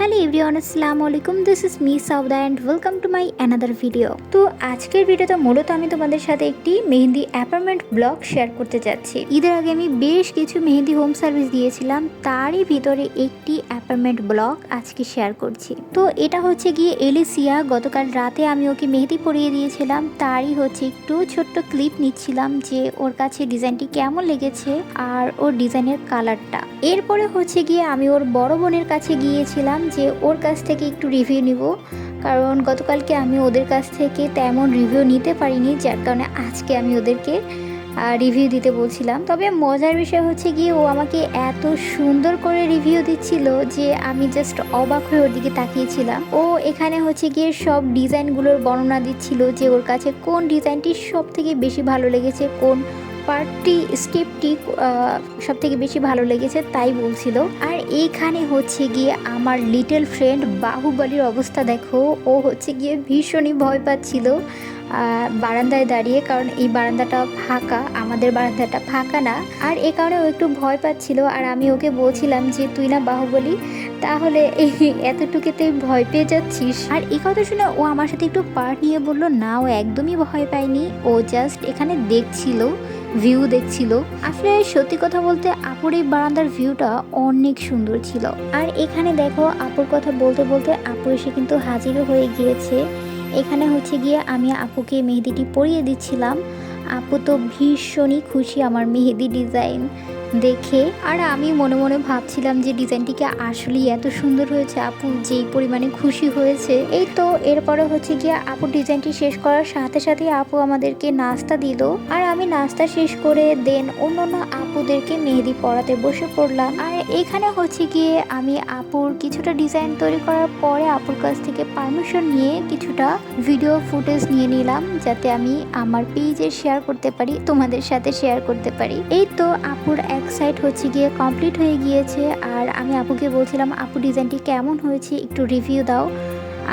Hello everyone, আসসালামু আলাইকুম। This is me Sawda and welcome to my another video. তো আজকের ভিডিওতে মূলত আমি তোমাদের সাথে একটি মেহেন্দি অ্যাপার্টমেন্ট ব্লগ শেয়ার করতে যাচ্ছি। ঈদের আগে আমি বেশ কিছু মেহেন্দি হোম সার্ভিস দিয়েছিলাম, তারই ভিতরে একটি অ্যাপার্টমেন্ট ব্লগ আজকে শেয়ার করছি। তো এটা হচ্ছে গিয়ে এলিসিয়া, গতকাল রাতে আমি ওকে মেহেদি পরিয়ে দিয়েছিলাম, তারই হচ্ছে একটু ছোট্ট ক্লিপ নিচ্ছিলাম যে ওর কাছে ডিজাইনটি কেমন লেগেছে আর ওর ডিজাইনের কালারটা। এরপরে হচ্ছে গিয়ে আমি ওর বড় বোনের কাছে গিয়েছিলাম যে ওর কাছ থেকে একটু রিভিউ নিব, কারণ গতকালকে আমি ওদের কাছ থেকে তেমন রিভিউ নিতে পারিনি, যার কারণে আজকে আমি ওদেরকে রিভিউ দিতে বলছিলাম। তবে মজার বিষয় হচ্ছে গিয়ে ও আমাকে এত সুন্দর করে রিভিউ দিচ্ছিল যে আমি জাস্ট অবাক হয়ে ওর দিকে তাকিয়েছিলাম। ও এখানে হচ্ছে গিয়ে সব ডিজাইনগুলোর বর্ণনা দিচ্ছিল যে ওর কাছে কোন ডিজাইনটি সব থেকে বেশি ভালো লেগেছে, কোন পার্টটি স্টেপটি সব থেকে বেশি ভালো লেগেছে তাই বলছিল। আর এইখানে হচ্ছে গিয়ে আমার লিটল ফ্রেন্ড বাহুবলীর অবস্থা দেখো, ও হচ্ছে গিয়ে ভীষণই ভয় পাচ্ছিল বারান্দায় দাঁড়িয়ে, কারণ এই বারান্দাটা ফাঁকা, আমাদের বারান্দাটা ফাঁকা না, আর এ কারণে ও একটু ভয় পাচ্ছিল। আর আমি ওকে বলছিলাম যে তুই না বাহুবলী, তাহলে এই এতটুকুতে ভয় পেয়ে যাচ্ছিস। আর এই কথা শুনে ও আমার সাথে একটু পার্ট নিয়ে বললো না, ও একদমই ভয় পায়নি, ও জাস্ট এখানে দেখছিল, ভিউ দেখছিল। আসলে সত্যি কথা বলতে আপুর এই বারান্দার ভিউটা অনেক সুন্দর ছিল। আর এখানে দেখো আপুর কথা বলতে বলতে আপু এসে কিন্তু হাজিরও হয়ে গিয়েছে। এখানে হচ্ছে গিয়ে আমি আপুকে মেহেদিটি পরিয়ে দিচ্ছিলাম। আপু তো ভীষণই খুশি আমার মেহেদি ডিজাইন দেখে, আর আমি মনে মনে ভাবছিলাম যে ডিজাইনটিকে আসলেই এত সুন্দর হয়েছে, আপু যেই পরিমাণে খুশি হয়েছে। এই তো এরপরে হচ্ছে গিয়ে আপু ডিজাইনটি শেষ করার সাথে সাথে আপু আমাদেরকে নাস্তা দিল, আর আমি নাস্তা শেষ করে দেন অন্য আপুদেরকে মেহেদি পরাতে বসে পড়লাম। আর এখানে হচ্ছে গিয়ে আমি আপুর কিছুটা ডিজাইন তৈরি করার পরে আপুর কাছ থেকে পারমিশন নিয়ে কিছুটা ভিডিও ফুটেজ নিয়ে নিলাম, যাতে আমি আমার পেজে শেয়ার করতে পারি, তোমাদের সাথে শেয়ার করতে পারি। এই তো আপুর এক সাইড হচ্ছে গিয়ে কমপ্লিট হয়ে গিয়েছে, আর আমি আপুকে বলছিলাম আপু ডিজাইনটি কেমন হয়েছে একটু রিভিউ দাও।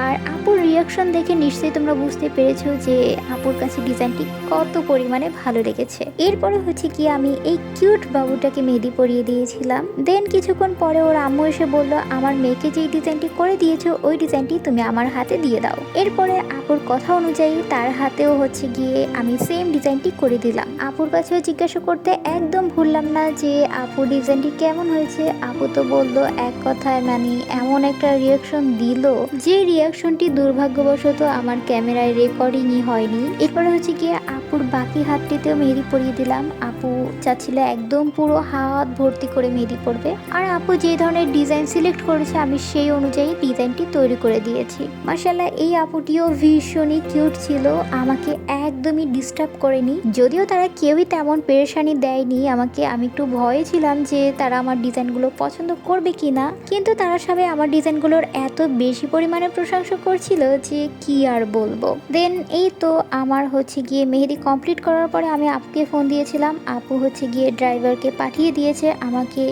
আর আপুর রিয়াকশন দেখে নিশ্চয়ই তোমরা বুঝতে পেরেছো যে আপুর কাছে ডিজাইনটি কত পরিমাণে ভালো লেগেছে। এরপরে হচ্ছে কি আমি এই কিউট বাবুটাকে মেহেদি পরিয়ে দিয়েছিলাম। দেন কিছুক্ষণ পরে ওর আম্মু এসে বলল আমার মেয়েকে যেই ডিজাইনটি করে দিয়েছো ওই ডিজাইনটি তুমি আমার হাতে দিয়ে দাও। এরপরে আপুর কথা অনুযায়ী তার হাতেও হচ্ছে গিয়ে আমি সেম ডিজাইনটি করে দিলাম। আপুর কাছেও জিজ্ঞাসা করতে একদম ভুললাম না যে আপুর ডিজাইনটি কেমন হয়েছে। আপু তো বললো এক কথায় মানে এমন একটা রিয়াকশন দিল যে রিয়াকশনটি দুর্ভাগ্যবশত আমার ক্যামেরায় রেকর্ডিংই হয়নি। এরপরে হচ্ছে গিয়ে আপুর বাকি হাতটিতেও মেহেদি পরিয়ে দিলাম। আপু চাচ্ছিল একদম পুরো হাত ভর্তি করে মেহেদি পরবে, আর আপু যে ধরনের ডিজাইন সিলেক্ট করেছে আমি সেই অনুযায়ী ডিজাইনটি তৈরি করে দিয়েছি। মাশাআল্লাহ এই আপুটিও ভীষণই কিউট ছিল, আমাকে একদমই ডিস্টার্ব করেনি, যদিও তারা কেউই তেমন পেরেশানি দেয়নি আমাকে। আমি একটু ভয়ে ছিলাম যে তারা আমার ডিজাইনগুলো পছন্দ করবে কিনা, কিন্তু তারা সবাই আমার ডিজাইনগুলোর এত বেশি পরিমাণে প্রশংসা করছিল যে কি আর বলবো। দেন এই তো আমার হচ্ছে গিয়ে মেহেদি কমপ্লিট করার পরে আমি আপুকে ফোন দিয়েছিলাম, আপু হচ্ছে গিয়ে ড্রাইভারকে পাঠিয়ে দিয়েছে আমাকে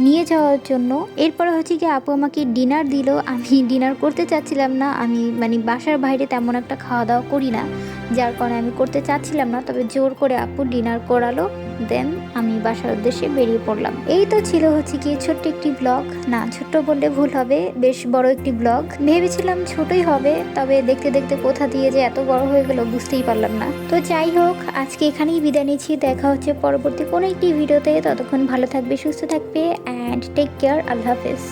নিয়ে যাওয়ার জন্য। এরপরে হচ্ছে গিয়ে আপু আমাকে ডিনার দিল। আমি ডিনার করতে চাচ্ছিলাম না, আমি মানে বাসার বাইরে তেমন একটা খাওয়া দাওয়া করি না, যার কারণে আমি করতে চাচ্ছিলাম না, তবে জোর করে আপু ডিনার করালো। দেন আমি বাসার উদ্দেশ্যে বেরিয়ে পড়লাম। এই তো ছিল হচ্ছে কি ছোট্ট একটি ব্লগ, না ছোট্ট বললে ভুল হবে, বেশ বড় একটি ব্লগ। ভেবেছিলাম ছোটই হবে, তবে দেখতে দেখতে কোথা দিয়ে যে এত বড় হয়ে গেল বুঝতেই পারলাম না। তো যাই হোক আজকে এখানেই বিদায় নিচ্ছি, দেখা হচ্ছে পরবর্তী কোনো একটি ভিডিওতে। ততক্ষণ ভালো থাকবে, সুস্থ থাকবে, অ্যান্ড টেক কেয়ার। আল্লাহ হাফেজ।